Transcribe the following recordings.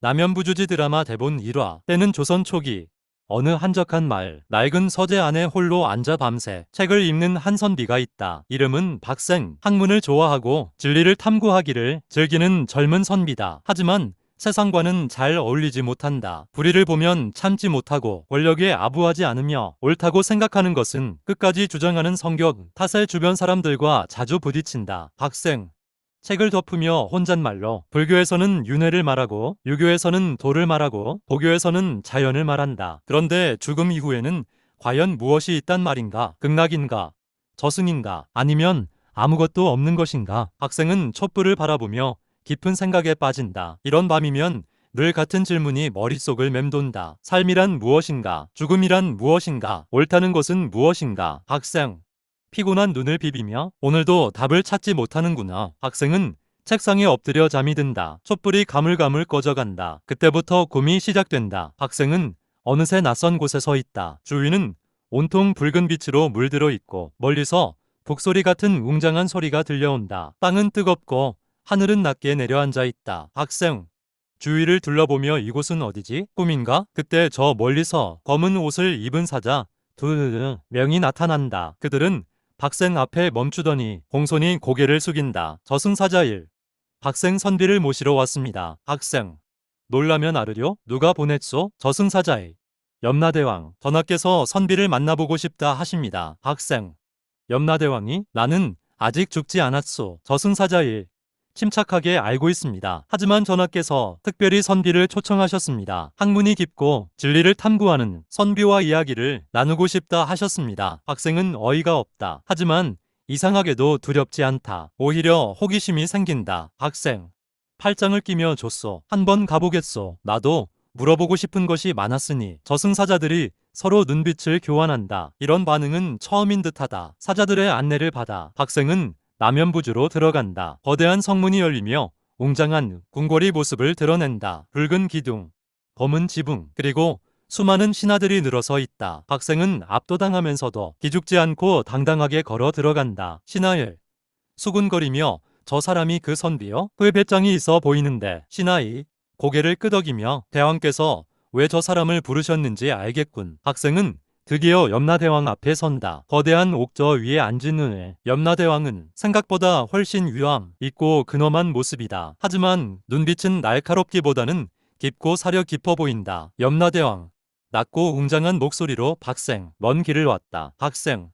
남연부주지 드라마 대본 1화. 때는 조선 초기 어느 한적한 마을, 낡은 서재 안에 홀로 앉아 밤새 책을 읽는 한 선비가 있다. 이름은 박생. 학문을 좋아하고 진리를 탐구하기를 즐기는 젊은 선비다. 하지만 세상과는 잘 어울리지 못한다. 불의를 보면 참지 못하고 권력에 아부하지 않으며 옳다고 생각하는 것은 끝까지 주장하는 성격 탓에 주변 사람들과 자주 부딪힌다. 박생. 책을 덮으며 혼잣말로 불교에서는 윤회를 말하고 유교에서는 도를 말하고 도교에서는 자연을 말한다. 그런데 죽음 이후에는 과연 무엇이 있단 말인가? 극락인가? 저승인가? 아니면 아무것도 없는 것인가? 학생은 촛불을 바라보며 깊은 생각에 빠진다. 이런 밤이면 늘 같은 질문이 머릿속을 맴돈다. 삶이란 무엇인가? 죽음이란 무엇인가? 옳다는 것은 무엇인가? 학생. 피곤한 눈을 비비며 오늘도 답을 찾지 못하는구나. 학생은 책상에 엎드려 잠이 든다. 촛불이 가물가물 꺼져간다. 그때부터 꿈이 시작된다. 학생은 어느새 낯선 곳에 서 있다. 주위는 온통 붉은 빛으로 물들어 있고 멀리서 북소리 같은 웅장한 소리가 들려온다. 땅은 뜨겁고 하늘은 낮게 내려앉아 있다. 학생. 주위를 둘러보며 이곳은 어디지? 꿈인가? 그때 저 멀리서 검은 옷을 입은 사자 두 명이 나타난다. 그들은 박생 앞에 멈추더니 공손히 고개를 숙인다. 저승사자일. 박생 선비를 모시러 왔습니다. 학생. 놀라면 아르려? 누가 보냈소? 저승사자일. 염라대왕. 전하께서 선비를 만나보고 싶다 하십니다. 학생. 염라대왕이? 나는 아직 죽지 않았소. 저승사자일. 침착하게 알고 있습니다. 하지만 전하께서 특별히 선비를 초청하셨습니다. 학문이 깊고 진리를 탐구하는 선비와 이야기를 나누고 싶다 하셨습니다. 학생은 어이가 없다. 하지만 이상하게도 두렵지 않다. 오히려 호기심이 생긴다. 학생. 팔짱을 끼며 줬소. 한번 가보겠소. 나도 물어보고 싶은 것이 많았으니. 저승사자들이 서로 눈빛을 교환한다. 이런 반응은 처음인 듯하다. 사자들의 안내를 받아 학생은 남연부주로 들어간다. 거대한 성문이 열리며 웅장한 궁궐이 모습을 드러낸다. 붉은 기둥, 검은 지붕, 그리고 수많은 신하들이 늘어서 있다. 학생은 압도당하면서도 기죽지 않고 당당하게 걸어 들어간다. 신하일. 수군거리며 저 사람이 그 선비요? 그 배짱이 있어 보이는데. 신하이 고개를 끄덕이며 대왕께서 왜 저 사람을 부르셨는지 알겠군. 학생은 드디어 염라대왕 앞에 선다. 거대한 옥저 위에 앉은 후에 염라대왕은 생각보다 훨씬 위험 있고 근엄한 모습이다. 하지만 눈빛은 날카롭기보다는 깊고 사려 깊어 보인다. 염라대왕. 낮고 웅장한 목소리로 박생. 먼 길을 왔다. 박생.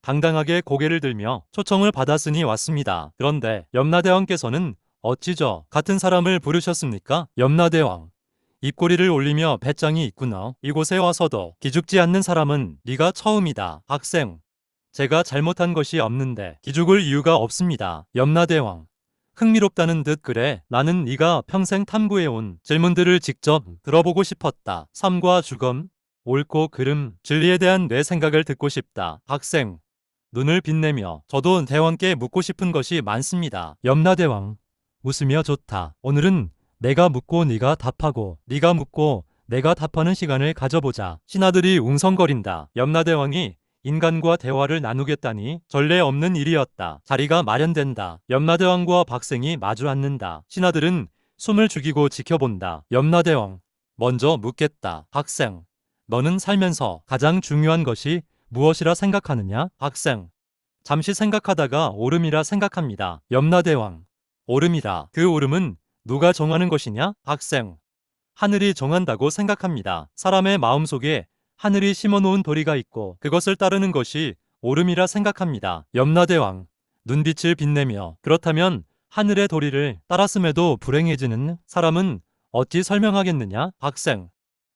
당당하게 고개를 들며 초청을 받았으니 왔습니다. 그런데 염라대왕께서는 어찌 같은 사람을 부르셨습니까? 염라대왕. 입꼬리를 올리며 배짱이 있구나. 이곳에 와서도 기죽지 않는 사람은 네가 처음이다. 학생. 제가 잘못한 것이 없는데 기죽을 이유가 없습니다. 염라대왕. 흥미롭다는 듯 그래. 나는 네가 평생 탐구해온 질문들을 직접 들어보고 싶었다. 삶과 죽음, 옳고 그름, 진리에 대한 내 생각을 듣고 싶다. 학생. 눈을 빛내며 저도 대왕께 묻고 싶은 것이 많습니다. 염라대왕. 웃으며 좋다. 오늘은 내가 묻고 네가 답하고 네가 묻고 내가 답하는 시간을 가져보자. 신하들이 웅성거린다. 염라대왕이 인간과 대화를 나누겠다니 전례 없는 일이었다. 자리가 마련된다. 염라대왕과 박생이 마주 앉는다. 신하들은 숨을 죽이고 지켜본다. 염라대왕. 먼저 묻겠다. 박생. 너는 살면서 가장 중요한 것이 무엇이라 생각하느냐? 박생. 잠시 생각하다가 옳음이라 생각합니다. 염라대왕. 옳음이라. 그 옳음은 누가 정하는 것이냐? 학생. 하늘이 정한다고 생각합니다. 사람의 마음속에 하늘이 심어놓은 도리가 있고 그것을 따르는 것이 옳음이라 생각합니다. 염라대왕. 눈빛을 빛내며 그렇다면 하늘의 도리를 따랐음에도 불행해지는 사람은 어찌 설명하겠느냐? 학생.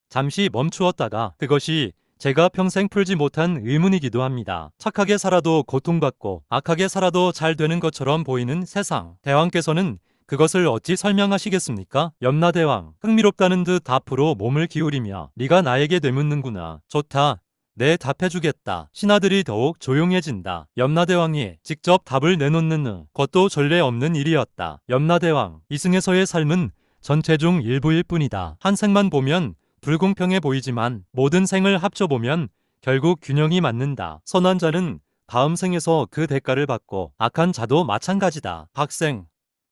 잠시 멈추었다가 그것이 제가 평생 풀지 못한 의문이기도 합니다. 착하게 살아도 고통받고 악하게 살아도 잘 되는 것처럼 보이는 세상. 대왕께서는 그것을 어찌 설명하시겠습니까? 염라대왕. 흥미롭다는 듯 앞으로 몸을 기울이며 네가 나에게 되묻는구나. 좋다. 내 답해주겠다. 신하들이 더욱 조용해진다. 염라대왕이 직접 답을 내놓는 것도 전례 없는 일이었다. 염라대왕. 이승에서의 삶은 전체 중 일부일 뿐이다. 한 생만 보면 불공평해 보이지만 모든 생을 합쳐보면 결국 균형이 맞는다. 선한 자는 다음 생에서 그 대가를 받고 악한 자도 마찬가지다. 학생.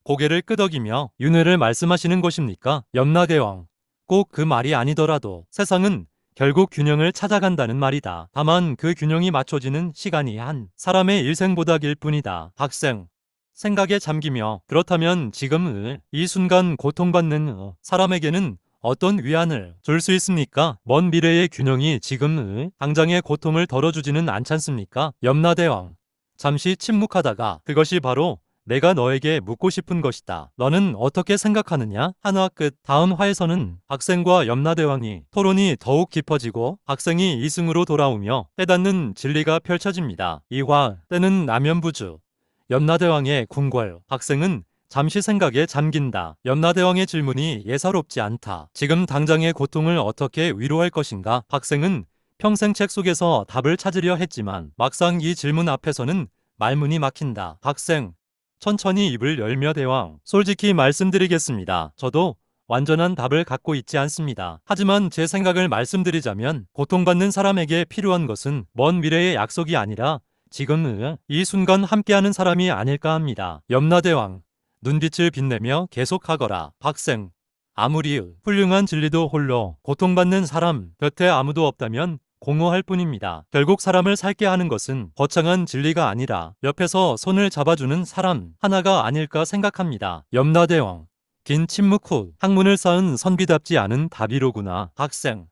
고개를 끄덕이며 윤회를 말씀하시는 것입니까? 염라대왕, 꼭 그 말이 아니더라도 세상은 결국 균형을 찾아간다는 말이다. 다만 그 균형이 맞춰지는 시간이 한 사람의 일생보다 길 뿐이다. 학생, 생각에 잠기며 그렇다면 지금 이 순간 고통받는 사람에게는 어떤 위안을 줄 수 있습니까? 먼 미래의 균형이 지금 당장의 고통을 덜어주지는 않잖습니까? 염라대왕, 잠시 침묵하다가 그것이 바로 내가 너에게 묻고 싶은 것이다. 너는 어떻게 생각하느냐? 한화 끝. 다음 화에서는 박생과 염라대왕이 토론이 더욱 깊어지고 박생이 이승으로 돌아오며 때닿는 진리가 펼쳐집니다. 이 화 때는 남연부주. 염라대왕의 궁궐. 박생은 잠시 생각에 잠긴다. 염라대왕의 질문이 예사롭지 않다. 지금 당장의 고통을 어떻게 위로할 것인가? 박생은 평생 책 속에서 답을 찾으려 했지만 막상 이 질문 앞에서는 말문이 막힌다. 박생, 천천히 입을 열며 대왕, 솔직히 말씀드리겠습니다. 저도 완전한 답을 갖고 있지 않습니다. 하지만 제 생각을 말씀드리자면 고통받는 사람에게 필요한 것은 먼 미래의 약속이 아니라 지금 이 순간 함께하는 사람이 아닐까 합니다. 염라대왕, 눈빛을 빛내며 계속하거라. 박생, 아무리 훌륭한 진리도 홀로 고통받는 사람 곁에 아무도 없다면 공허할 뿐입니다. 결국 사람을 살게 하는 것은 거창한 진리가 아니라 옆에서 손을 잡아주는 사람 하나가 아닐까 생각합니다. 염라대왕, 긴 침묵 후 학문을 쌓은 선비답지 않은 답이로구나. 학생,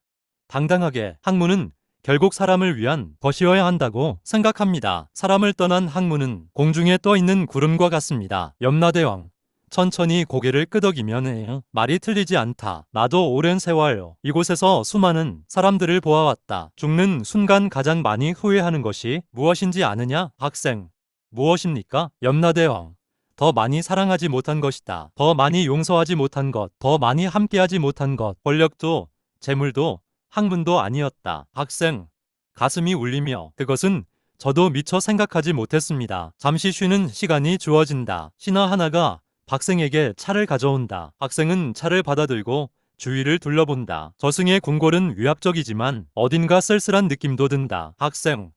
당당하게 학문은 결국 사람을 위한 것이어야 한다고 생각합니다. 사람을 떠난 학문은 공중에 떠 있는 구름과 같습니다. 염라대왕, 천천히 고개를 끄덕이면 말이 틀리지 않다. 나도 오랜 세월 이곳에서 수많은 사람들을 보아왔다. 죽는 순간 가장 많이 후회하는 것이 무엇인지 아느냐? 학생, 무엇입니까? 염라대왕, 더 많이 사랑하지 못한 것이다. 더 많이 용서하지 못한 것, 더 많이 함께하지 못한 것. 권력도 재물도 학문도 아니었다. 학생, 가슴이 울리며 그것은 저도 미처 생각하지 못했습니다. 잠시 쉬는 시간이 주어진다. 신하 하나가 박생에게 차를 가져온다. 박생은 차를 받아들고 주위를 둘러본다. 저승의 궁궐은 위압적이지만 어딘가 쓸쓸한 느낌도 든다. 학생,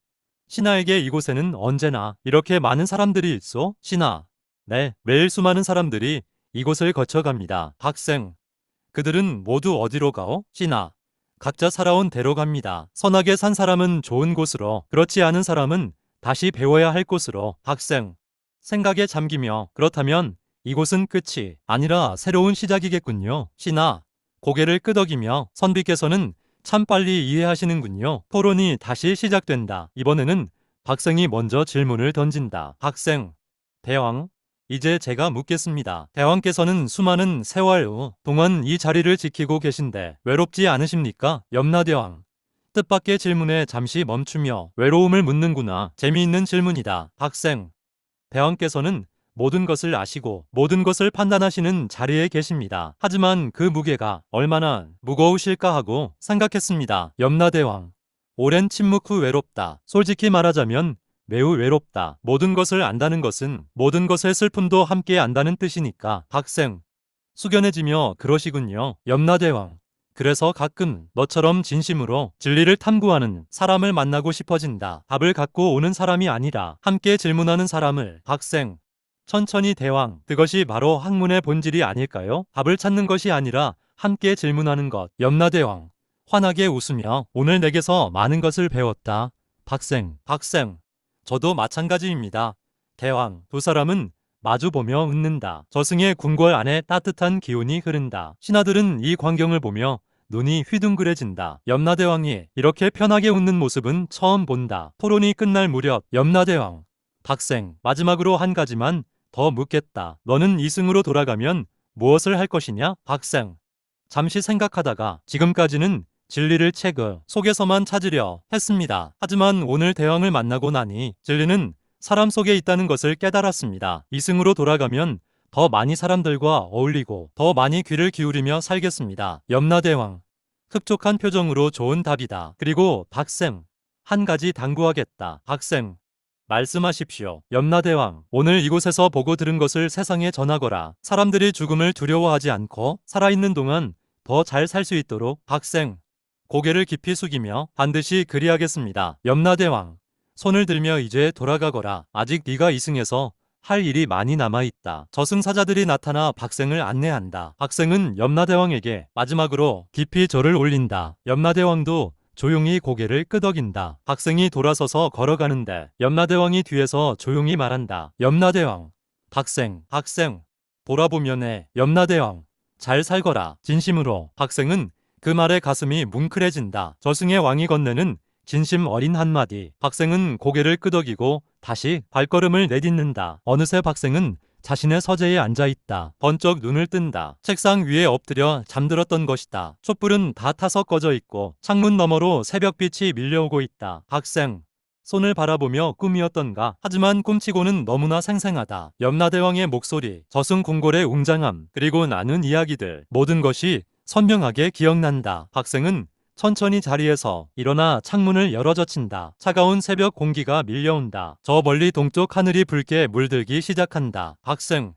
신하에게 이곳에는 언제나 이렇게 많은 사람들이 있어? 신하, 네, 매일 수많은 사람들이 이곳을 거쳐갑니다. 학생, 그들은 모두 어디로 가오? 신하, 각자 살아온 대로 갑니다. 선하게 산 사람은 좋은 곳으로, 그렇지 않은 사람은 다시 배워야 할 곳으로. 학생, 생각에 잠기며 그렇다면 이곳은 끝이 아니라 새로운 시작이겠군요. 신하, 고개를 끄덕이며 선비께서는 참 빨리 이해하시는군요. 토론이 다시 시작된다. 이번에는 박생이 먼저 질문을 던진다. 학생, 대왕, 이제 제가 묻겠습니다. 대왕께서는 수많은 세월 동안 이 자리를 지키고 계신데 외롭지 않으십니까? 염라대왕, 뜻밖의 질문에 잠시 멈추며 외로움을 묻는구나. 재미있는 질문이다. 학생, 대왕께서는 모든 것을 아시고 모든 것을 판단하시는 자리에 계십니다. 하지만 그 무게가 얼마나 무거우실까 하고 생각했습니다. 염라대왕, 오랜 침묵 후 외롭다. 솔직히 말하자면 매우 외롭다. 모든 것을 안다는 것은 모든 것의 슬픔도 함께 안다는 뜻이니까. 학생, 숙연해지며 그러시군요. 염라대왕, 그래서 가끔 너처럼 진심으로 진리를 탐구하는 사람을 만나고 싶어진다. 답을 갖고 오는 사람이 아니라 함께 질문하는 사람을. 학생, 천천히 대왕, 그것이 바로 학문의 본질이 아닐까요? 답을 찾는 것이 아니라 함께 질문하는 것. 염라대왕, 환하게 웃으며 오늘 내게서 많은 것을 배웠다. 박생, 저도 마찬가지입니다. 대왕, 두 사람은 마주보며 웃는다. 저승의 궁궐 안에 따뜻한 기운이 흐른다. 신하들은 이 광경을 보며 눈이 휘둥그레진다. 염라대왕이 이렇게 편하게 웃는 모습은 처음 본다. 토론이 끝날 무렵 염라대왕, 박생, 마지막으로 한 가지만 더 묻겠다. 너는 이승으로 돌아가면 무엇을 할 것이냐? 박생, 잠시 생각하다가 지금까지는 진리를 책 속에서만 찾으려 했습니다. 하지만 오늘 대왕을 만나고 나니 진리는 사람 속에 있다는 것을 깨달았습니다. 이승으로 돌아가면 더 많이 사람들과 어울리고 더 많이 귀를 기울이며 살겠습니다. 염라대왕, 흡족한 표정으로 좋은 답이다. 그리고 박생, 한 가지 당부하겠다. 박생, 말씀하십시오. 염라대왕, 오늘 이곳에서 보고 들은 것을 세상에 전하거라. 사람들이 죽음을 두려워하지 않고 살아있는 동안 더 잘 살 수 있도록. 박생, 고개를 깊이 숙이며 반드시 그리하겠습니다. 염라대왕, 손을 들며 이제 돌아가거라. 아직 네가 이승에서 할 일이 많이 남아있다. 저승사자들이 나타나 박생을 안내한다. 박생은 염라대왕에게 마지막으로 깊이 절을 올린다. 염라대왕도 조용히 고개를 끄덕인다. 박생이 돌아서서 걸어가는데 염라대왕이 뒤에서 조용히 말한다. 염라대왕, 박생, 돌아보면 해. 염라대왕, 잘 살거라. 진심으로. 박생은 그 말에 가슴이 뭉클해진다. 저승의 왕이 건네는 진심 어린 한마디. 박생은 고개를 끄덕이고 다시 발걸음을 내딛는다. 어느새 박생은 자신의 서재에 앉아있다. 번쩍 눈을 뜬다. 책상 위에 엎드려 잠들었던 것이다. 촛불은 다 타서 꺼져 있고 창문 너머로 새벽빛이 밀려오고 있다. 박생, 손을 바라보며 꿈이었던가. 하지만 꿈치고는 너무나 생생하다. 염라대왕의 목소리, 저승궁궐의 웅장함, 그리고 나눈 이야기들, 모든 것이 선명하게 기억난다. 박생은 천천히 자리에서 일어나 창문을 열어젖힌다. 차가운 새벽 공기가 밀려온다. 저 멀리 동쪽 하늘이 붉게 물들기 시작한다. 박생,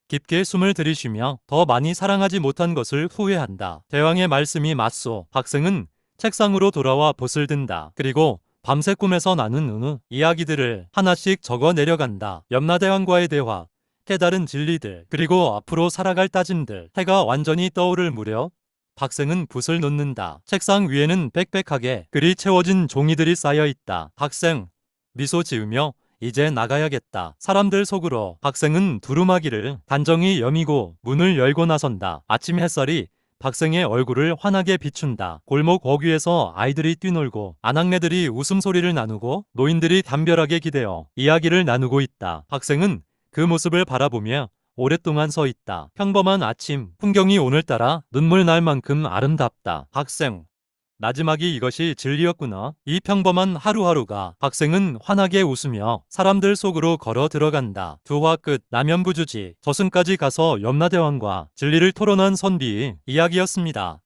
깊게 숨을 들이쉬며 더 많이 사랑하지 못한 것을 후회한다. 대왕의 말씀이 맞소. 박생은 책상으로 돌아와 붓을 든다. 그리고 밤새 꿈에서 나눈 이야기들을 하나씩 적어 내려간다. 염라대왕과의 대화, 깨달은 진리들, 그리고 앞으로 살아갈 따짐들. 해가 완전히 떠오를 무렵 박생은 붓을 놓는다. 책상 위에는 빽빽하게 글이 채워진 종이들이 쌓여 있다. 박생, 미소 지으며 이제 나가야겠다. 사람들 속으로 박생은 두루마기를 단정히 여미고 문을 열고 나선다. 아침 햇살이 박생의 얼굴을 환하게 비춘다. 골목 어귀에서 아이들이 뛰놀고 아낙네들이 웃음소리를 나누고 노인들이 담벼락에 기대어 이야기를 나누고 있다. 박생은 그 모습을 바라보며 오랫동안 서 있다. 평범한 아침, 풍경이 오늘따라 눈물 날 만큼 아름답다. 박생, 마지막이 이것이 진리였구나. 이 평범한 하루하루가. 박생은 환하게 웃으며 사람들 속으로 걸어 들어간다. 두화 끝. 남연부주지. 저승까지 가서 염라대왕과 진리를 토론한 선비의 이야기였습니다.